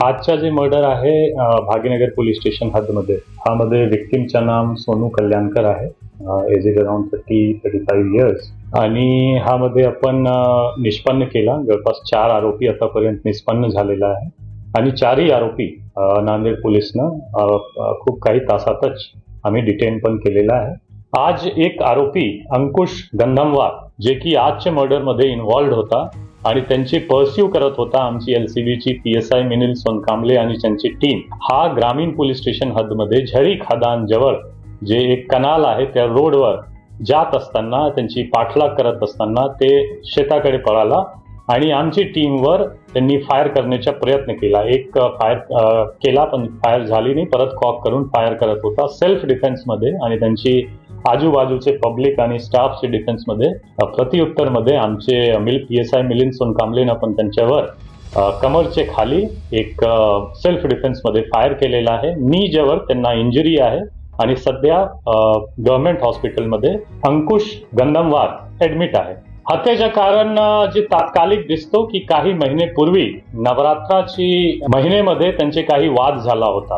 आजचा जे मर्डर आहे भाग्यनगर पोलीस स्टेशन हदमध्ये ह्यामध्ये विक्टिमचं नाम सोनू कल्याणकर आहे. Age is around 30-35 years. आणि ह्यामध्ये आपण निष्पन्न केला जवळपास 4 आरोपी आतापर्यंत निष्पन्न झालेला आहे आणि 4ही आरोपी नांदेड पोलीसनं खूप काही तासातच आम्ही डिटेन पण केलेला आहे. आज एक आरोपी अंकुश गंधमवार जे की आजच्या मर्डरमध्ये इन्व्हॉल्ड होता आणि त्यांची पर्स्यू करत होता आमची एलसीबीची PSI मिनिल सोनकांबले आणि त्यांची टीम. हा ग्रामीण पोलीस स्टेशन हदमध्ये झरी खदान जवळ जे एक कनाल आहे त्या रोडवर जात असताना त्यांची पाठलाग करत असताना ते शेताकडे पळाला आणि आमची टीमवर त्यांनी फायर करण्याचा प्रयत्न केला. एक फायर केला पण फायर झाली नाही, परत कॉक करून फायर करत होता सेल्फ डिफेन्स मध्ये आणि त्यांची आजूबाजूचे पब्लिक आणि स्टाफचे डिफेन्स मध्ये प्रत्युत्तर मध्ये आमचे PSI मिलिंद सोनकांबलेनं पण त्यांच्यावर कमरचे खाली एक सेल्फ डिफेन्स मध्ये फायर केलेला आहे. नीजवर त्यांना इंजुरी आहे आणि सध्या गव्हर्नमेंट हॉस्पिटलमध्ये अंकुश गंधमवार ऍडमिट आहे. हत्येचं कारण जे तात्कालिक दिसतो की काही महिने पूर्वी नवरात्राची महिनेमध्ये त्यांचे काही वाद झाला होता.